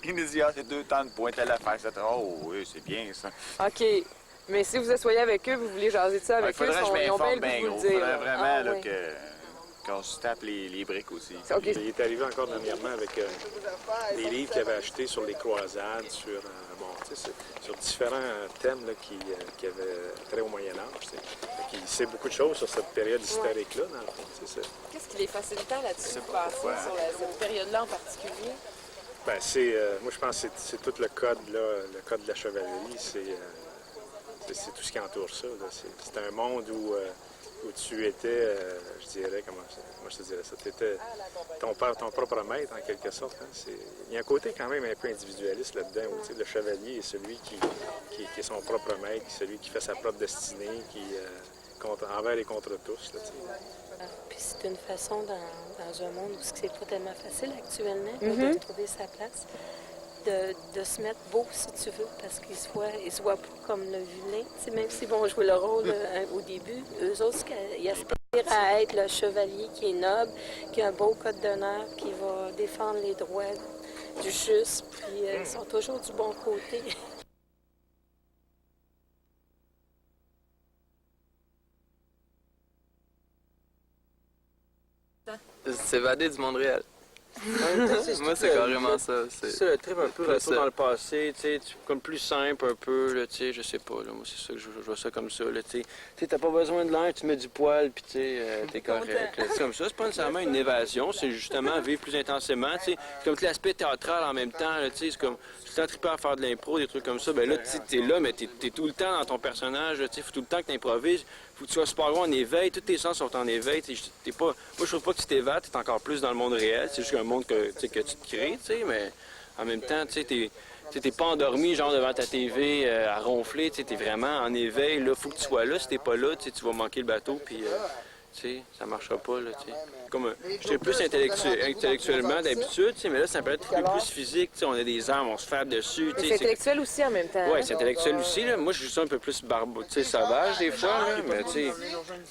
Il nous dit, c'est 2 temps de pointe à la faire, etc. Oh oui, c'est bien ça. OK. Mais si vous asseyez avec eux, vous voulez jaser de ça avec eux, ils ont bien le goût de vous le dire. Il faudrait vraiment qu'on se tape les briques aussi. Okay. Il est arrivé encore dernièrement avec des livres qu'il avait achetés sur les croisades, sur différents thèmes là, qui avaient trait au Moyen-Âge. Il sait beaucoup de choses sur cette période historique-là, dans le fond. Qu'est-ce qui les facilitait là-dessus, vous pensez, sur cette période-là en particulier? Ben, moi, je pense que c'est tout le code, là, le code de la chevalerie. C'est tout ce qui entoure ça. C'est un monde où tu étais, je dirais, comment je te dirais ça, tu étais ton propre maître, en quelque sorte. Hein. Il y a un côté quand même un peu individualiste là-dedans, où le chevalier est celui qui est son propre maître, celui qui fait sa propre destinée, envers et contre tous. Là, puis c'est une façon, dans un monde où c'est pas tellement facile actuellement, de trouver sa place, de se mettre beau, si tu veux, parce qu'ils se voient pas comme le vilain. T'sais, même s'ils vont jouer le rôle au début, eux autres, ils aspirent à être le chevalier qui est noble, qui a un beau code d'honneur, qui va défendre les droits du juste, puis ils sont toujours du bon côté. S'évader du monde réel. Moi, c'est carrément ça. C'est ça, le trip un peu retour dans le passé, tu sais, comme plus simple un peu, là, tu sais, je sais pas, là, moi, c'est ça que je vois ça comme ça, là, tu sais, t'as pas besoin de l'air, tu mets du poil, puis tu sais, t'es correct, là. C'est comme ça, c'est pas nécessairement une évasion, c'est justement vivre plus intensément, tu sais, comme tout l'aspect théâtral en même temps, là, tu sais, c'est comme, le temps trippé à faire de l'impro, des trucs comme ça, ben là, t'es là, mais t'es tout le temps dans ton personnage, tu sais, faut tout le temps que t'improvises, faut que tu sois super bon en éveil, tous tes sens sont en éveil, t'es pas... Moi, je trouve pas que tu t'évades, t'es encore plus dans le monde réel, c'est juste un monde que tu te crées, tu sais, mais en même temps, tu sais, t'es pas endormi, genre, devant ta TV à ronfler, tu sais, t'es vraiment en éveil, là, faut que tu sois là, si t'es pas là, tu vas manquer le bateau, puis... tu sais, ça marchera pas, là, tu sais. Comme, j'étais plus intellectuellement d'habitude, tu sais, mais là, ça peut être plus physique, tu sais, on a des armes, on se fait dessus, tu sais. C'est intellectuel aussi en même temps. Oui, c'est intellectuel aussi, là. Moi, je suis un peu plus tu sais, sauvage, des fois, là, mais tu sais...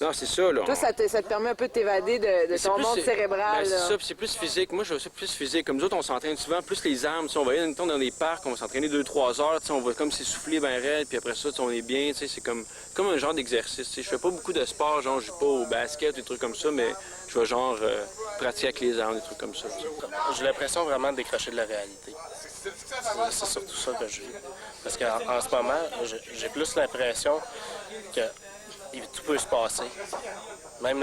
Non, c'est ça, là. Toi, ça te permet un peu de t'évader de ton monde cérébral, ben, c'est ça, puis c'est plus physique. Moi, je vois ça plus physique. Comme nous autres, on s'entraîne souvent, plus les armes, tu sais, on va aller dans des parcs, on va s'entraîner 2-3 heures, tu sais, on va comme s'essouffler ben raide, puis après ça, tu sais, on est bien, tu sais, c'est comme un genre d'exercice, tu sais. Je fais pas beaucoup de sport, genre, je joue pas au basket, des trucs comme ça, mais je vais genre pratiquer avec les armes, des trucs comme ça. J'ai l'impression vraiment de décrocher de la réalité. C'est surtout ça que je vis. Parce qu'en ce moment, j'ai plus l'impression que tout peut se passer. Même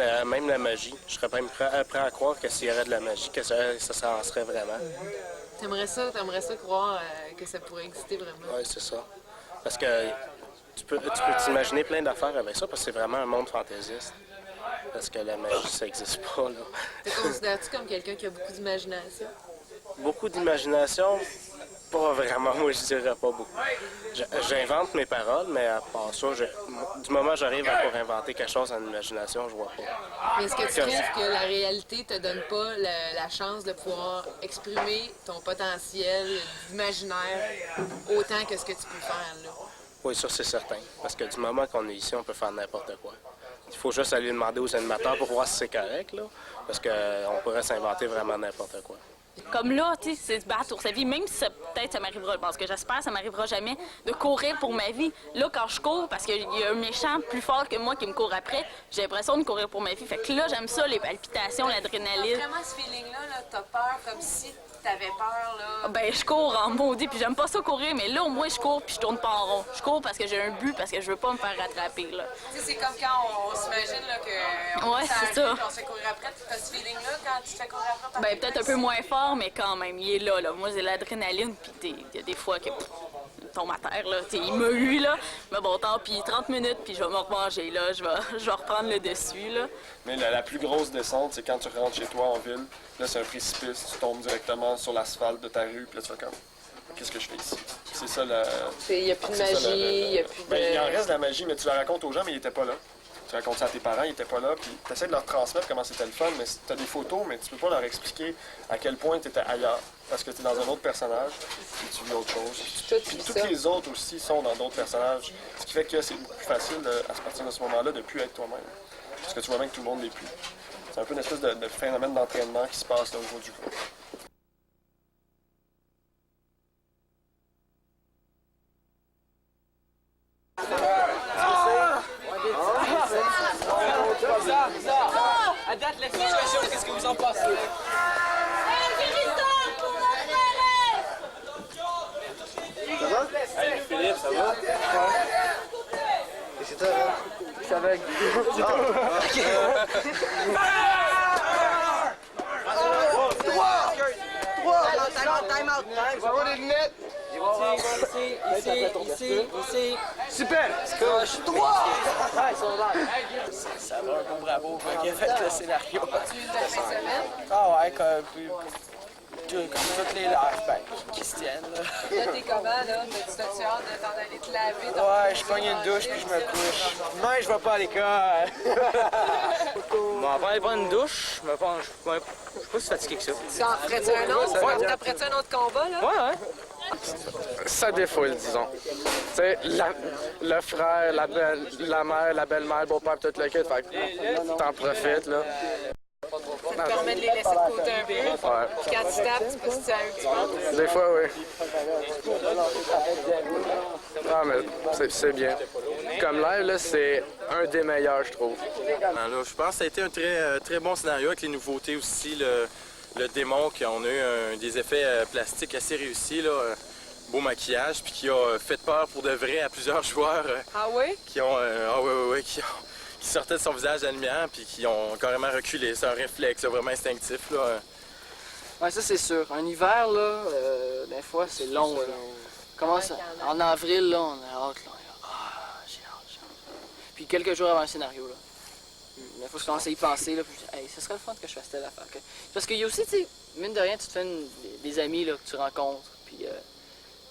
la magie. Je serais même prêt à croire que s'il y aurait de la magie, que ça en serait vraiment. T'aimerais ça croire que ça pourrait exister vraiment? Oui, c'est ça. Parce que tu peux t'imaginer plein d'affaires avec ça, parce que c'est vraiment un monde fantaisiste. Parce que la magie, ça n'existe pas, là. Te considères-tu comme quelqu'un qui a beaucoup d'imagination? Beaucoup d'imagination? Pas vraiment, moi, je dirais pas beaucoup. J'invente mes paroles, mais à part ça, du moment où j'arrive à pouvoir inventer quelque chose en imagination, je vois pas. Mais est-ce que tu trouves que la réalité te donne pas la chance de pouvoir exprimer ton potentiel d'imaginaire autant que ce que tu peux faire, là? Oui, ça, c'est certain. Parce que du moment qu'on est ici, on peut faire n'importe quoi. Il faut juste aller demander aux animateurs pour voir si c'est correct, là. Parce qu'on pourrait s'inventer vraiment n'importe quoi. Comme là, tu sais, c'est se battre pour sa vie, même si peut-être ça m'arrivera, parce que j'espère que ça m'arrivera jamais, de courir pour ma vie. Là, quand je cours, parce qu'il y a un méchant plus fort que moi qui me court après, j'ai l'impression de courir pour ma vie. Fait que là, j'aime ça, les palpitations, l'adrénaline. Vraiment, ce feeling-là, t'as peur comme si t'avais peur, là? Ben, je cours en maudit, puis j'aime pas ça courir, mais là, au moins, je cours, puis je tourne pas en rond. Je cours parce que j'ai un but, parce que je veux pas me faire rattraper, là. Tu sais, c'est comme quand on s'imagine, là, qu'on c'est ça. on se fait courir après. T'as ce feeling-là quand tu te fais courir après? Ben, peut-être un peu moins fort, mais quand même, il est là, là. Moi, c'est l'adrénaline, puis il y a des fois que... il tombe à terre, là. T'sais, il m'a eu, là. Mais bon, tant pis, 30 minutes, puis je vais me remanger, là. Je vais reprendre le dessus, là. Mais la plus grosse descente, c'est quand tu rentres chez toi en ville. Là, c'est un précipice, tu tombes directement sur l'asphalte de ta rue, puis là, tu fais comme... Qu'est-ce que je fais ici? C'est ça, la... Il n'y a plus de magie, il n'y a plus de... Ben, il en reste de la magie, mais tu la racontes aux gens, mais ils n'étaient pas là. Tu racontes ça à tes parents, ils n'étaient pas là, puis tu essaies de leur transmettre comment c'était le fun, mais tu as des photos, mais tu peux pas leur expliquer à quel point tu étais ailleurs, parce que tu es dans un autre personnage, puis tu vis autre chose. Puis toutes les autres aussi sont dans d'autres personnages, ce qui fait que c'est beaucoup plus facile à partir de ce moment-là de ne plus être toi-même, parce que tu vois bien que tout le monde n'est plus. C'est un peu une espèce de phénomène d'entraînement qui se passe là, au niveau du groupe. À date, la situation, qu'est-ce que vous en pensez? Ça va? Hey, Philippe, ça va? Et c'est toi, là? Ça va. Time out. Zéro des lunettes. Ici. Super. Scotch. 3. Ça va, un bon bravo, qui a fait le scénario. Ah ouais, comme toutes les lives, ben, qui se tiennent. Là, t'es comment, là? T'as-tu hâte de t'en aller te laver? Ouais, je pogne une douche puis je me couche. Demain, je vais pas à l'école. Bon, après aller prendre une douche, je suis pas si fatigué que ça. Tu en ferais-tu un autre? Ouais. T'apprêtes-tu un autre combat, là? Ouais. Ça défoule, disons. Tu sais, le frère, la mère, la belle-mère, le beau-père, tout le kit, fait que t'en profites, là. Ça te permet de les laisser de côté un peu. Ouais. Puis quand tu tapes, c'est parce que c'est à eux que tu penses. Des fois, oui. Ah, mais c'est bien. Comme live, là, c'est un des meilleurs, je trouve. Alors, je pense que ça a été un très bon scénario avec les nouveautés aussi. Le démon, qu'on a eu des effets plastiques assez réussis, là, beau maquillage, puis qui a fait peur pour de vrai à plusieurs joueurs. Ah oui? Qui ont, qui sortaient de son visage de la lumière, puis qui ont carrément reculé. C'est un réflexe vraiment instinctif, là. Ouais, ça c'est sûr. Un hiver, là, des fois, c'est long. Là. Commence en avril, là, on a hâte. Là. J'ai hâte. Puis quelques jours avant le scénario, là. Des fois, je commence à y penser, là, puis je dis, hey, ce serait le fun que je fasse telle affaire. Parce qu'il y a aussi, tu sais, mine de rien, tu te fais des amis là, que tu rencontres, puis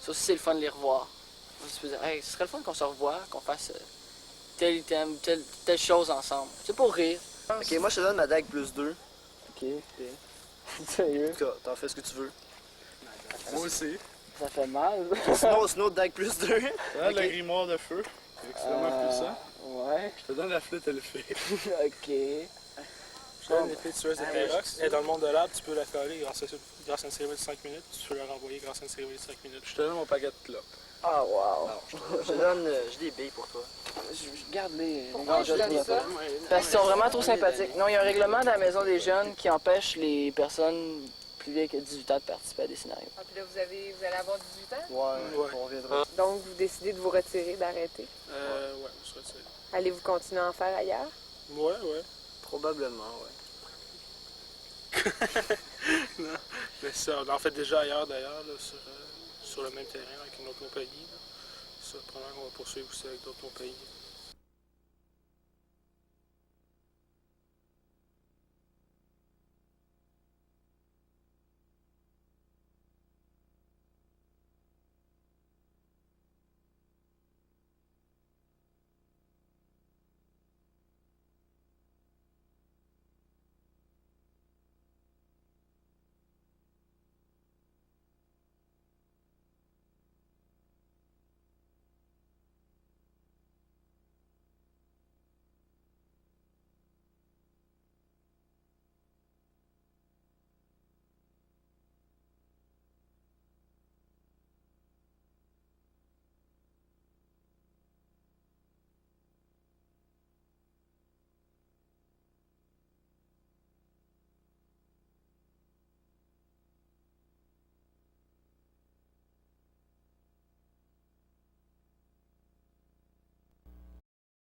ça aussi, c'est le fun de les revoir. Tu peux dire, hey, ce serait le fun qu'on se revoie, qu'on fasse tel item, telle chose ensemble. C'est pour rire. Ok, moi je te donne ma dague plus 2. Ok. Sérieux? En tout cas, t'en fais ce que tu veux. Moi aussi. Ça fait mal. Sinon, dague plus 2. Je te donne la grimoire de feu. Excellent puissant. Ouais. Je te donne la flûte à l'effet. Ok. Je te donne l'effet tueuse de Pyrox. Et dans le monde de l'arbre, tu peux la coller grâce à une série de 5 minutes. Tu peux la renvoyer grâce à une série de 5 minutes. Je te donne mon paquet de clopes. Ah, wow. Je te donne. J'ai des billes pour toi. Je garde-les. Pourquoi je donne ça? Parce qu'ils sont vraiment trop sympathiques. Non, il y a un règlement dans la Maison des Jeunes qui empêche les personnes plus vieilles que 18 ans de participer à des scénarios. Ah, puis là, vous allez avoir 18 ans? Ouais. On reviendra. Donc, vous décidez de vous retirer, d'arrêter. Ouais, on se retire. Allez-vous continuer à en faire ailleurs? Ouais. Probablement, ouais. Non, mais ça, on en fait déjà ailleurs d'ailleurs, là, sur le même terrain avec une autre compagnie. Là. Ça, probablement qu'on va poursuivre aussi avec d'autres compagnies.